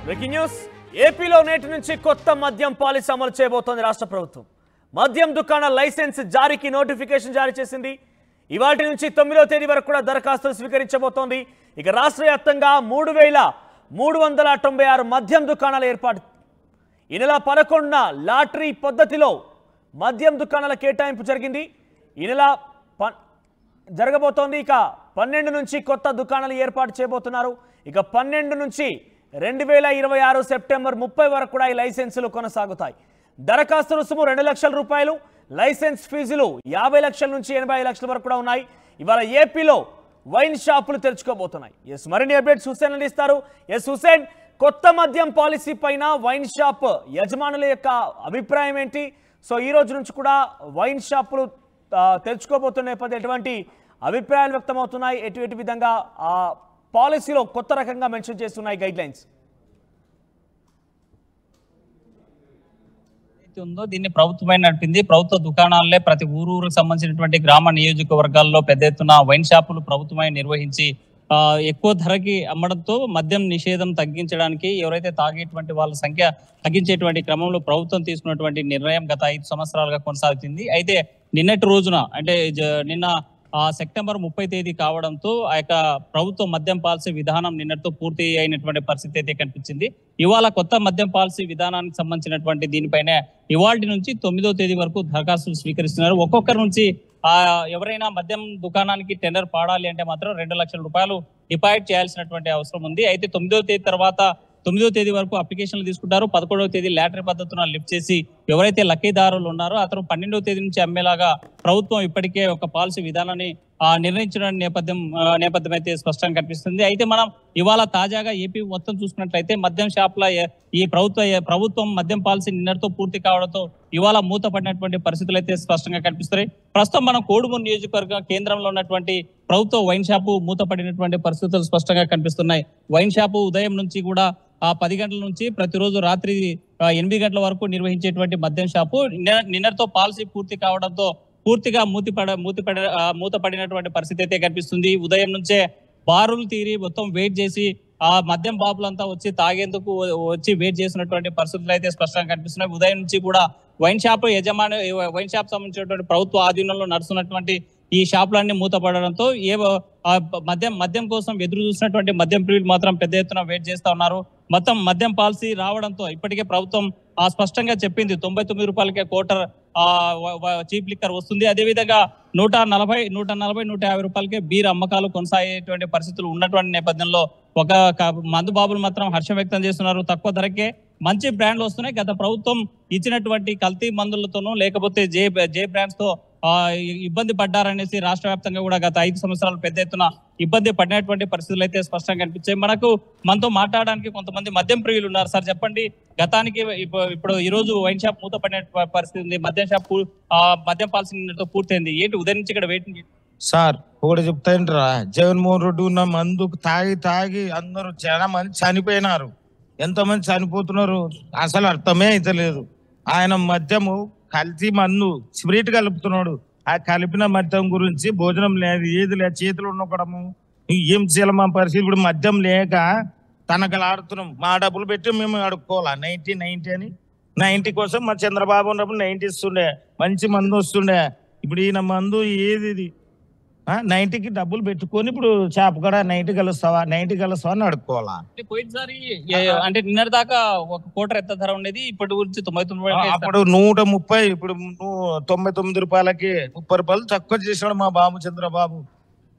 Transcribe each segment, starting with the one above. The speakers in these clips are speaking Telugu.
బ్రేకింగ్ న్యూస్ ఏపీలో నేటి నుంచి కొత్త మద్యం పాలసీ అమలు చేయబోతోంది రాష్ట్ర ప్రభుత్వం. మద్యం దుకాణాల లైసెన్స్ జారీకి నోటిఫికేషన్ జారీ చేసింది. ఇవాటి నుంచి 9వ తేదీ వరకు కూడా దరఖాస్తులు స్వీకరించబోతోంది. ఇక రాష్ట్ర వ్యాప్తంగా 3,396 మద్యం దుకాణాల ఏర్పాటు. ఈ నెల 11న లాటరీ పద్ధతిలో మద్యం దుకాణాల కేటాయింపు జరిగింది. ఈ నెల జరగబోతోంది. ఇక 12 నుంచి కొత్త దుకాణాలు ఏర్పాటు చేయబోతున్నారు. ఇక 12 నుంచి 2026 సెప్టెంబర్ 30 వరకు కూడా ఈ లైసెన్సులు కొనసాగుతాయి. దరఖాస్తు రుసుము 2 లక్షల రూపాయలు, లైసెన్స్ ఫీజులు 50 లక్షల నుంచి 85 లక్షల వరకు కూడా ఉన్నాయి. ఇవాళ ఏపీలో వైన్ షాపులు తెరుచుకోబోతున్నాయి. మరిన్ని అప్డేట్స్ హుసేన్ అందిస్తారు. హుసేన్, కొత్త మద్యం పాలసీ పైన వైన్ షాప్ యజమానుల యొక్క అభిప్రాయం ఏంటి? సో ఈ రోజు నుంచి కూడా వైన్ షాపులు తెరుచుకోబోతున్న నేపథ్యంలో ఎటువంటి అభిప్రాయాలు వ్యక్తమవుతున్నాయి? ఎటువంటి విధంగా ఆ పాలసీలో కొత్త రకంగా మెన్షన్ చేస్తున్నాయి గైడ్ లైన్స్? ఉందో దీన్ని ప్రభుత్వమే నడిపింది. ప్రభుత్వ దుకాణాలే ప్రతి ఊరుకు సంబంధించినటువంటి గ్రామ నియోజకవర్గాల్లో పెద్ద ఎత్తున వైన్ షాపులు ప్రభుత్వమే నిర్వహించి ఎక్కువ ధరకి అమ్మడంతో మద్యం నిషేధం తగ్గించడానికి, ఎవరైతే తాగేటువంటి వాళ్ళ సంఖ్య తగ్గించేటువంటి క్రమంలో ప్రభుత్వం తీసుకున్నటువంటి నిర్ణయం గత 5 సంవత్సరాలుగా కొనసాగుతుంది. అయితే నిన్నటి రోజున అంటే నిన్న సెప్టెంబర్ 30 తేదీ కావడంతో ఆ యొక్క ప్రభుత్వ మద్యం పాలసీ విధానం నిన్నటితో పూర్తి అయినటువంటి పరిస్థితి అయితే కనిపించింది. ఇవాళ కొత్త మద్యం పాలసీ విధానానికి సంబంధించినటువంటి దీనిపైన ఇవాళ నుంచి 9వ తేదీ వరకు దరఖాస్తులు స్వీకరిస్తున్నారు. ఒక్కొక్కరి నుంచి ఎవరైనా మద్యం దుకాణానికి టెండర్ పాడాలి అంటే మాత్రం 2 లక్షల రూపాయలు డిపాజిట్ చేయాల్సినటువంటి అవసరం ఉంది. అయితే 9వ తేదీ తర్వాత 9వ తేదీ వరకు అప్లికేషన్లు తీసుకుంటారు. 11వ తేదీ లాటరీ పద్ధతిన లిఫ్ట్ చేసి ఎవరైతే లక్కీదారులు ఉన్నారో అతను 12వ తేదీ నుంచి అమ్మేలాగా ప్రభుత్వం ఇప్పటికే ఒక పాలసీ విధానాన్ని నిర్ణయించిన నేపథ్యం అయితే స్పష్టంగా కనిపిస్తుంది. అయితే మనం ఇవాళ తాజాగా ఏపీ మొత్తం చూసుకున్నట్లయితే మద్యం షాపుల ఈ ప్రభుత్వం మద్యం పాలసీ నిన్నటితో పూర్తి కావడంతో ఇవాళ మూతపడినటువంటి పరిస్థితులు అయితే స్పష్టంగా కనిపిస్తున్నాయి. ప్రస్తుతం మనం కోడుమూరు నియోజకవర్గ కేంద్రంలో ఉన్నటువంటి ప్రభుత్వ వైన్ షాపు మూతపడినటువంటి పరిస్థితులు స్పష్టంగా కనిపిస్తున్నాయి. వైన్ షాపు ఉదయం నుంచి కూడా 10 గంటల నుంచి ప్రతిరోజు రాత్రి 8 గంటల వరకు నిర్వహించేటువంటి మద్యం షాపు నిన్నటితో పాలసీ పూర్తి కావడంతో పూర్తిగా మూతపడినటువంటి పరిస్థితి అయితే కనిపిస్తుంది. ఉదయం నుంచే బారులు తీరి మొత్తం వెయిట్ చేసి ఆ మద్యం బాబులంతా వచ్చి తాగేందుకు వచ్చి వెయిట్ చేసినటువంటి పరిస్థితులు అయితే స్పష్టంగా కనిపిస్తున్నాయి. ఉదయం నుంచి కూడా వైన్ షాప్ సంబంధించినటువంటి ప్రభుత్వ ఆధీనంలో నడుస్తున్నటువంటి ఈ షాపులన్నీ మూతపడడంతో మద్యం కోసం ఎదురు చూసినటువంటి మద్యం ప్రియులు మాత్రం పెద్ద ఎత్తున వెయిట్ చేస్తా ఉన్నారు. మొత్తం మద్యం పాలసీ రావడంతో ఇప్పటికే ప్రభుత్వం స్పష్టంగా చెప్పింది 99 రూపాయలకే క్వార్టర్ చీప్ లిక్కర్ వస్తుంది. అదేవిధంగా 140, 150 రూపాయలకే బీర్ అమ్మకాలు కొనసాగేటువంటి పరిస్థితులు ఉన్నటువంటి నేపథ్యంలో ఒక మందు బాబులు మాత్రం హర్షం వ్యక్తం చేస్తున్నారు. తక్కువ ధరకే మంచి బ్రాండ్లు వస్తున్నాయి. గత ప్రభుత్వం ఇచ్చినటువంటి కల్తీ మందులతోనూ లేకపోతే జే బ్రాండ్స్ తో ఇబ్బంది పడ్డారనేసి రాష్ట్ర వ్యాప్తంగా కూడా గత 5 సంవత్సరాలు పెద్ద ఎత్తున ఇబ్బంది పడినటువంటి పరిస్థితులు అయితే స్పష్టంగా కనిపించాయి. మనతో మాట్లాడడానికి కొంతమంది మద్యం ప్రియులు ఉన్నారు. సార్ చెప్పండి, గతానికి ఇప్పుడు ఈ రోజు వైన్ షాప్ మూతపడిన పరిస్థితి ఉంది. మద్యం పాలసీ పూర్తయింది. ఏంటి ఉదయం నుంచి ఇక్కడ వెయిటింగ్? సార్ ఒకటి చెప్తాంటారా, జగన్మోహన్ రెడ్డి ఉన్న మందుకు తాగి అందరూ చాలా మంది చనిపోయినారు. ఎంతమంది చనిపోతున్నారు అసలు అర్థమే అయితే లేదు. ఆయన మద్యము కల్తీ మందు స్పిరిట్ కలుపుతున్నాడు. ఆ కలిపిన మద్యం గురించి భోజనం లేదు, ఏది లేదు, చేతులు ఉండకడము ఏం చేయాలి మా పరిస్థితి. ఇప్పుడు మద్యం లేక తనకలాడుతున్నాం. మా డబ్బులు పెట్టి మేము అడుక్కోవాలా 90 అని. 90 కోసం మా చంద్రబాబు ఉన్నప్పుడు 90 ఇస్తుండే, మంచి మందు వస్తుండే. ఇప్పుడు ఈయన మందు ఏది 90కి డబ్బులు పెట్టుకొని ఇప్పుడు షాప్ కూడా 90 కలుస్తావా అని అడుక్కోవాలా. పోయినసారి అంటే నిన్నటి దాకా ఒక క్వార్టర్ ఎంత ధర ఉండేది, ఇప్పటి గురించి 99 అప్పుడు 130, ఇప్పుడు 99 రూపాయలకి 30 రూపాయలు తక్కువ చేసాడు మా బాబు చంద్రబాబు.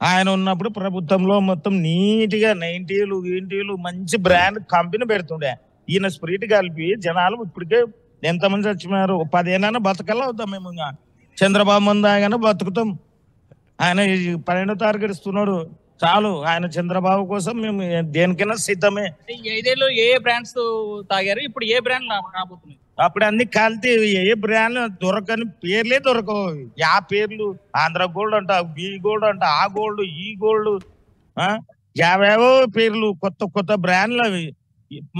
ఆయన ఉన్నప్పుడు ప్రభుత్వంలో మొత్తం నీట్గా 90లు మంచి బ్రాండ్ కంపెనీ పెడుతుండే. ఈయన స్పిరిట్ కలిపి జనాలు ఇప్పటికే ఎంతమంది చచ్చిపోయారు. 10 ఏళ్ళైనా బతకల్లా అవుతాం మేము. ఇంకా చంద్రబాబు మంది ఆయన బతుకుతాం. ఆయన 12వ తారీఖు ఇస్తున్నాడు చాలు. ఆయన చంద్రబాబు కోసం మేము దేనికైనా సిద్ధమే. 5 ఏళ్ళు ఏ బ్రాండ్స్ తాగారు, ఇప్పుడు ఏ బ్రాండ్ రాబోతున్నాయి? అప్పుడు అన్ని కలితే ఏ బ్రాండ్ దొరకని పేర్లే దొరకవు. యా పేర్లు ఆంధ్ర గోల్డ్ అంట, బి గోల్డ్ అంట, ఆ గోల్డ్ ఈ గోల్డ్ యావేవో పేర్లు, కొత్త బ్రాండ్లు అవి.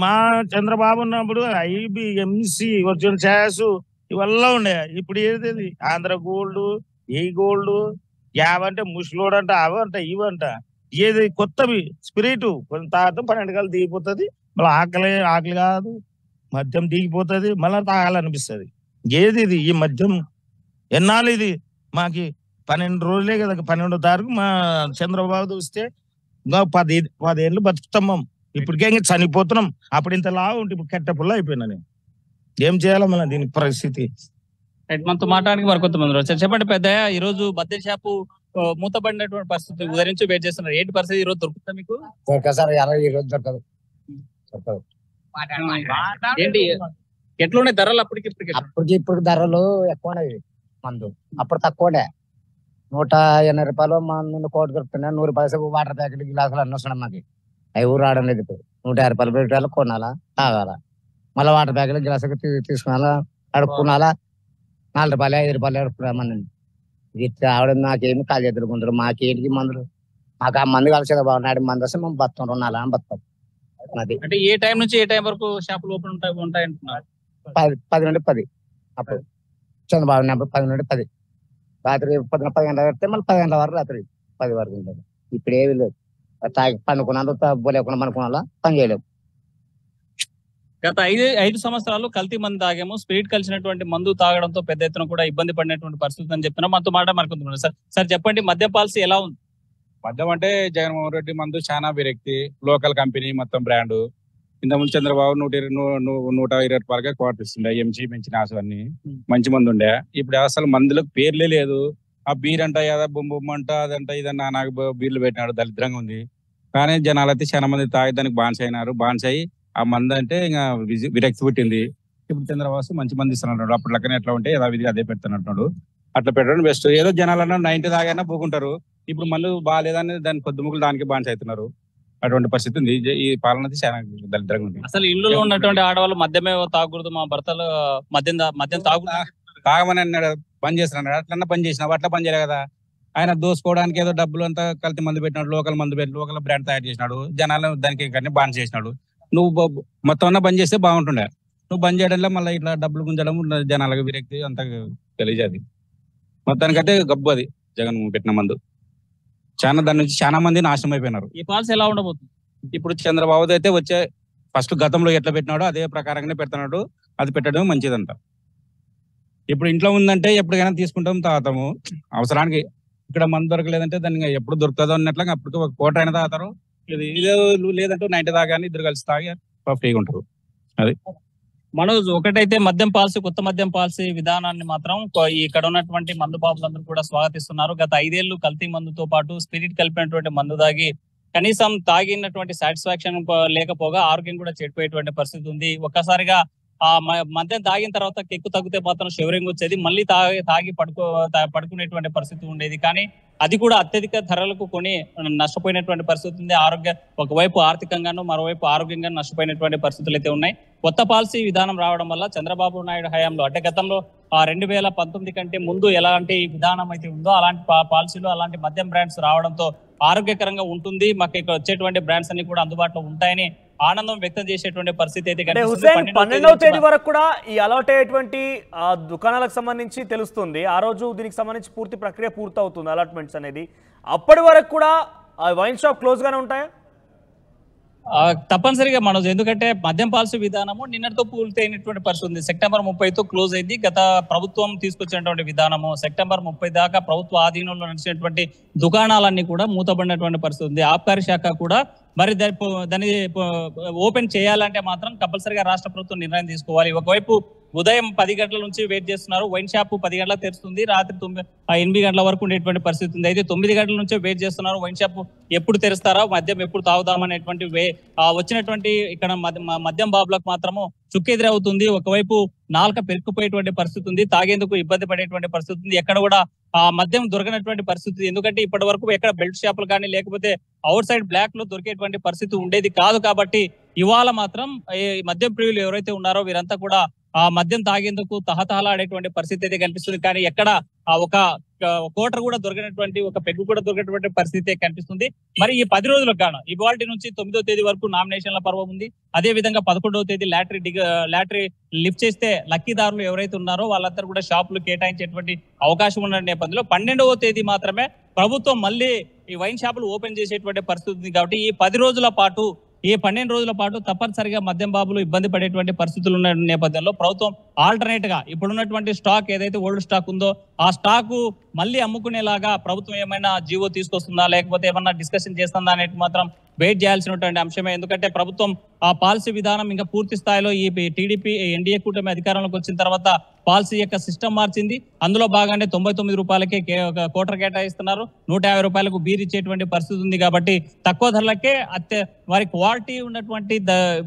మా చంద్రబాబు ఉన్నప్పుడు IBMC వచ్చిన ఛాయస్ ఇవల్ల ఉండే. ఇప్పుడు ఏది ఆంధ్ర గోల్డ్, ఈ గోల్డ్ యావంటే ముసలోడంట, అవంట ఇవంట. ఏది కొత్తవి స్పిరిట్ కొంత తాగటం 12 గంటలు దిగిపోతుంది, మళ్ళీ ఆకలి కాదు, మద్యం దిగిపోతుంది, మళ్ళీ తాగాలనిపిస్తుంది. ఏది ఇది ఈ మద్యం ఎన్నాళ్ళు ఇది? మాకి 12 రోజులే కదా, 12వ తారీఖు మా చంద్రబాబు చూస్తే ఇంకా 10 ఏళ్ళు బతుకుతాం మేము. ఇప్పటికే ఇంకా చనిపోతున్నాం. అప్పుడు ఇంత లావు ఉంటే ఇప్పుడు కెట్టపుల్ల అయిపోయినా నేను. ఏం చేయాలి మళ్ళీ దీని పరిస్థితి? మనతో మాట్లాడడానికి మరి కొంతమంది వచ్చారు. చెప్పండి పెద్దయ్య, ఈ రోజు మద్యం షాపు మూతపడినటువంటి పరిస్థితి ఉదయం నుంచి వెయిట్ చేస్తున్నారు. ఏంటి పరిస్థితి? ఈ రోజు దొరుకుతుందా మీకు? దొరకదు సార్, ఈ రోజు దొరకదు. ఏంటి ఎట్లున్నాయి ధరలు? అప్పటికి ఇప్పుడు ధరలు ఎక్కువ ఉన్నాయి. మందు అప్పుడు తక్కువనే, 180 రూపాయలు మందు కోటి దొరుకుతున్నాయి. 100 రూపాయలు వాటర్ ప్యాకెట్ గ్లాసులు అన్నీ వస్తున్నాయి. మాకు అవి ఊరు రావడం లేదు. ఇప్పుడు 150 రూపాయలు పెట్టాలి, కొనాలా, తాగాల, మళ్ళీ వాటర్ ప్యాకెట్ గ్లాసు తీసుకున్నాలా, అడుక్కున్నాలా, 4 రూపాయలు 5 రూపాయలు అడుక్కున్నామని. ఇది ఆవిడ మాకేమి కాలు ఎదుర్కొంటారు, మాకేంటికి మందులు? మాకు ఆ మందు కలిసి బాగున్నాడు. మందు వస్తే మేము బతాం, 2 నెలలు బతాం. అది అంటే ఏ టైం నుంచి ఏ టైం వరకు షాపులు ఓపెన్ ఉంటాయి అంటున్నారు? 10 నుండి 10. అప్పుడు చంద్రబాబు ఉన్నప్పుడు 10 నుండి 10. రాత్రి 10 గంటల పెడితే మళ్ళీ 10 గంటల వరకు, రాత్రి 10 వరకు ఉంటుంది. ఇప్పుడు ఏమి లేదు. తాగి పండుకున్నాను, పోలేకుండా అనుకున్నా పని చేయలేము. గత 5 సంవత్సరాలు కల్తీ మందు తాగాము, స్పిరిట్ కలిసినటువంటి మందు తాగడంతో పెద్ద ఎత్తున కూడా ఇబ్బంది పడినటువంటి పరిస్థితి అని చెప్తున్నాం. మనతో మాట మరికొంటున్నారు. సార్ చెప్పండి, మద్యం పాలసీ ఎలా ఉంది? మద్యం అంటే జగన్మోహన్ రెడ్డి మందు చాలా విరక్తి, లోకల్ కంపెనీ మొత్తం బ్రాండ్. ఇంతకుముందు చంద్రబాబు 120 రూపాయలకే క్వార్టర్ ఇస్తుండే, ఎంచి మంచి నాసవన్నీ మంచి మందు ఉండే. ఇప్పుడు అసలు మందులకు పేర్లే లేదు. ఆ బీర్ అంట ఏదా బొమ్మ అంట అదంట ఇదన్నా నాకు బీర్లు పెట్టినాడు, దరిద్రంగా ఉంది. కానీ జనాలు అయితే చాలా మంది తాగి దానికి బాన్స్ అయినారు. బాన్స్ అయ్యి ఆ మందు అంటే ఇంకా విరక్తి పుట్టింది. ఇప్పుడు చంద్రబాబు మంచి మంది ఇస్తున్నాడు. అప్పుడు లెక్కన ఎట్లా ఉంటే యథావిధి అదే పెడుతున్నట్టు. అట్లా పెట్టడం బెస్ట్. ఏదో జనాలన్నా 90 తాగైనా పోకుంటారు. ఇప్పుడు మళ్ళీ బాగాలేదని దాని పొద్దుముకులు దానికి బాన్స్ అవుతున్నారు. అటువంటి పరిస్థితి ఉంది. ఈ పాలన చాలా దరిద్రంగా ఉంది. అసలు ఇల్లులో ఉన్నటువంటి ఆడవాళ్ళు మద్యమే తాగకూడదు, మా భర్తలు మద్యం తాగమని అన్నాడు, బంద్ చేస్తున్నాడు. అట్లన్నా బంద్ చేసినావు, అట్లా బంద్ చేయలే కదా. ఆయన దోసుకోవడానికి ఏదో డబ్బులు అంతా కల్తీ మందు పెట్టినాడు, లోకల్ మందు పెట్టి లోకల్ బ్రాండ్ తయారు చేసినాడు. జనాలు దానికి కానీ బాన్స్ చేసినాడు. నువ్వు మొత్తం అన్నా బంద్ చేస్తే బాగుంటుండే. నువ్వు బంద్ చేయడంలో మళ్ళీ ఇట్లా డబ్బులు గుంజడం, జనాలకు విరక్తి అంత తెలియజేది. మొత్తానికైతే గబ్బు అది జగన్ పెట్టిన మందు. దాని నుంచి చాలా మంది నాశనం అయిపోయినారు. ఈ పాలసీ ఎలా ఉండబోతుంది? ఇప్పుడు చంద్రబాబు అయితే వచ్చే ఫస్ట్ గతంలో ఎట్లా పెట్టినాడో అదే ప్రకారంగానే పెడుతున్నాడు. అది పెట్టడం మంచిదంట. ఇప్పుడు ఇంట్లో ఉందంటే ఎప్పటికైనా తీసుకుంటాం, తాగుతాము. అవసరానికి ఇక్కడ మందు దొరకలేదంటే దాన్ని ఎప్పుడు దొరుకుతుందో అన్నట్లుగా అప్పటికి ఒక కోట అయినా తాగుతారు. ఇదే లేదంటే 90 తాగాని ఇద్దరు కలిసి తాగి ఫ్రీగా ఉంటారు. అది మనోజ్, ఒకటైతే మద్యం పాలసీ, కొత్త మద్యం పాలసీ విధానాన్ని మాత్రం ఇక్కడ ఉన్నటువంటి మందు బాబులందరూ కూడా స్వాగతిస్తున్నారు. గత 5 ఏళ్లు కల్తీ మందుతో పాటు స్పిరిట్ కలిపినటువంటి మందు తాగి కనీసం తాగినటువంటి సాటిస్ఫాక్షన్ లేకపోగా ఆరోగ్యం కూడా చెడిపోయేటువంటి పరిస్థితి ఉంది. ఒక్కసారిగా ఆ మద్యం తాగిన తర్వాత కెక్కు తగ్గితే మాత్రం షివరింగ్ వచ్చేది, మళ్ళీ తాగి పడుకునేటువంటి పరిస్థితి ఉండేది. కానీ అది కూడా అత్యధిక ధరలకు కొని నష్టపోయినటువంటి పరిస్థితి ఉంది. ఒకవైపు ఆర్థికంగాను, మరోవైపు ఆరోగ్యంగా నష్టపోయినటువంటి పరిస్థితులు అయితే ఉన్నాయి. కొత్త పాలసీ విధానం రావడం వల్ల చంద్రబాబు నాయుడు హయాంలో, అంటే గతంలో 2019 కంటే ముందు ఎలాంటి విధానం అయితే ఉందో అలాంటి పాలసీలు, అలాంటి మద్యం బ్రాండ్స్ రావడంతో ఆరోగ్యకరంగా ఉంటుంది, మాకు ఇక్కడ వచ్చేటువంటి బ్రాండ్స్ అన్ని కూడా అందుబాటులో ఉంటాయని ఆనందం వ్యక్తం చేసేటువంటి పరిస్థితి అయితే కనిపిస్తుంది. 12వ తేదీ వరకు కూడా ఈ అలాట్ అయ్యేటువంటి దుకాణాలకు సంబంధించి తెలుస్తుంది. ఆ రోజు దీనికి సంబంధించి పూర్తి ప్రక్రియ పూర్తవుతుంది, అలాట్మెంట్స్ అనేది. అప్పటి వరకు కూడా వైన్ షాప్ క్లోజ్ గానే ఉంటాయా? తప్పనిసరిగా మనోజ్, ఎందుకంటే మద్యం పాలసీ విధానము నిన్నటితో పూర్తయినటువంటి పరిస్థితి ఉంది. సెప్టెంబర్ 30తో క్లోజ్ అయింది. గత ప్రభుత్వం తీసుకొచ్చినటువంటి విధానము సెప్టెంబర్ 30 దాకా ప్రభుత్వ ఆధీనంలో నడిచినటువంటి దుకాణాలన్నీ కూడా మూతబడినటువంటి పరిస్థితి ఉంది. ఆబ్కారీ శాఖ కూడా మరి దాన్ని ఓపెన్ చేయాలంటే మాత్రం కంపల్సరిగా రాష్ట్ర ప్రభుత్వం నిర్ణయం తీసుకోవాలి. ఒకవైపు ఉదయం 10 గంటల నుంచి వెయిట్ చేస్తున్నారు. వైన్ షాప్ 10 గంటలకు తెరుస్తుంది, రాత్రి 8 గంటల వరకు ఉండేటువంటి పరిస్థితి ఉంది. అయితే 9 గంటల నుంచే వెయిట్ చేస్తున్నారు. వైన్ షాప్ ఎప్పుడు తెరుస్తారా, మద్యం ఎప్పుడు తాగుదామనేటువంటి వచ్చినటువంటి ఇక్కడ మద్యం బాబులకు మాత్రము చుక్కెదురవుతుంది. ఒకవైపు నాలుక పెరుక్కుపోయేటువంటి పరిస్థితి ఉంది, తాగేందుకు ఇబ్బంది పడేటువంటి పరిస్థితి ఉంది. ఎక్కడ కూడా ఆ మద్యం దొరకనటువంటి పరిస్థితి. ఎందుకంటే ఇప్పటి వరకు ఎక్కడ బెల్ట్ షాపులు కానీ లేకపోతే అవుట్ సైడ్ బ్లాక్ లో దొరికేటువంటి పరిస్థితి ఉండేది కాదు. కాబట్టి ఇవాళ మాత్రం ఈ మద్యం ప్రియులు ఎవరైతే ఉన్నారో వీరంతా కూడా ఆ మద్యం తాగేందుకు తహతహలాడేటువంటి పరిస్థితి అయితే కనిపిస్తుంది. కానీ ఎక్కడ ఒక కోటర్ కూడా దొరికినటువంటి, ఒక పెగ్గు కూడా దొరికినటువంటి పరిస్థితి కనిపిస్తుంది. మరి ఈ 10 రోజులకు గాను ఇవాళ నుంచి 9వ తేదీ వరకు నామినేషన్ల పర్వం ఉంది. అదే విధంగా 11వ తేదీ లాటరీ లిఫ్ట్ చేస్తే లక్కీదారులు ఎవరైతే ఉన్నారో వాళ్ళందరూ కూడా షాపులు కేటాయించేటువంటి అవకాశం ఉన్న నేపథ్యంలో 12వ తేదీ మాత్రమే ప్రభుత్వం మళ్ళీ ఈ వైన్ షాపులు ఓపెన్ చేసేటువంటి పరిస్థితి ఉంది. కాబట్టి ఈ 10 రోజుల పాటు ఈ 12 రోజుల పాటు తప్పనిసరిగా మద్యం బాబులు ఇబ్బంది పడేటువంటి పరిస్థితులు ఉన్న నేపథ్యంలో ప్రభుత్వం ఆల్టర్నేట్ గా ఇప్పుడున్నటువంటి స్టాక్ ఏదైతే ఓల్డ్ స్టాక్ ఉందో ఆ స్టాకు మళ్ళీ అమ్ముకునేలాగా ప్రభుత్వం ఏమైనా జీవో తీసుకొస్తుందా లేకపోతే ఏమన్నా డిస్కషన్ చేస్తుందా అనేది మాత్రం వెయిట్ చేయాల్సినటువంటి అంశమే. ఎందుకంటే ప్రభుత్వం ఆ పాలసీ విధానం ఇంకా పూర్తి స్థాయిలో ఈ టీడీపీ ఎన్డీఏ కూటమి అధికారంలోకి వచ్చిన తర్వాత పాలసీ యొక్క సిస్టమ్ మార్చింది. అందులో భాగంగానే 99 రూపాయలకే కోటర్ కేటాయిస్తున్నారు, 150 రూపాయలకు బీర్ ఇచ్చేటువంటి పరిస్థితి ఉంది. కాబట్టి తక్కువ ధరలకే వారి క్వాలిటీ ఉన్నటువంటి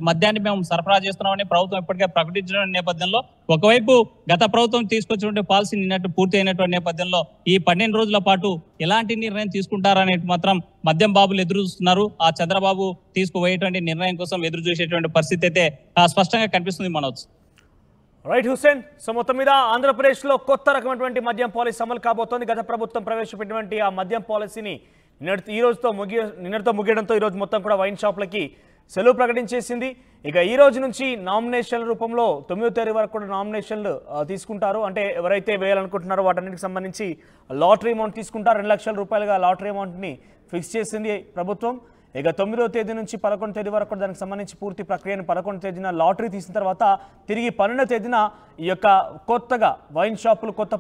మద్యాన్ని మేము సరఫరా చేస్తున్నామని ప్రభుత్వం ఇప్పటికే ప్రకటించిన నేపథ్యంలో ఒకవైపు గత ప్రభుత్వం తీసుకొచ్చినటువంటి పాలసీ నిన్నట్టు పూర్తి అయినటువంటి నేపథ్యంలో ఈ 12 రోజుల పాటు ఎలాంటి నిర్ణయం తీసుకుంటారనేది మాత్రం మద్యం బాబులు ఎదురు చూస్తున్నారు. ఆ చంద్రబాబు తీసుకుపోయేటువంటి నిర్ణయం కోసం ఎదురు చూసేటువంటి పరిస్థితి అయితే స్పష్టంగా కనిపిస్తుంది. మనోజ్. రైట్ హుస్సేన్. సో మొత్తం మీద ఆంధ్రప్రదేశ్లో కొత్త రకమైనటువంటి మద్యం పాలసీ అమలు కాబోతోంది. గత ప్రభుత్వం ప్రవేశపెట్టినటువంటి ఆ మద్యం పాలసీని నిన్నటితో ముగియడంతో ఈరోజు మొత్తం కూడా వైన్ షాపులకి సెలవు ప్రకటించేసింది. ఇక ఈ రోజు నుంచి నామినేషన్ల రూపంలో 9వ తేదీ వరకు కూడా నామినేషన్లు తీసుకుంటారు. అంటే ఎవరైతే వేయాలనుకుంటున్నారో వాటన్నిటికి సంబంధించి లాటరీ అమౌంట్ తీసుకుంటారు. 2 లక్షల రూపాయలుగా లాటరీ అమౌంట్ని ఫిక్స్ చేసింది ప్రభుత్వం. ఇక 9వ తేదీ నుంచి 11వ తేదీ వరకు దానికి సంబంధించి పూర్తి ప్రక్రియను 11వ తేదీన లాటరీ తీసిన తర్వాత తిరిగి 12వ తేదీన ఈ యొక్క కొత్తగా వైన్ షాపులు కొత్త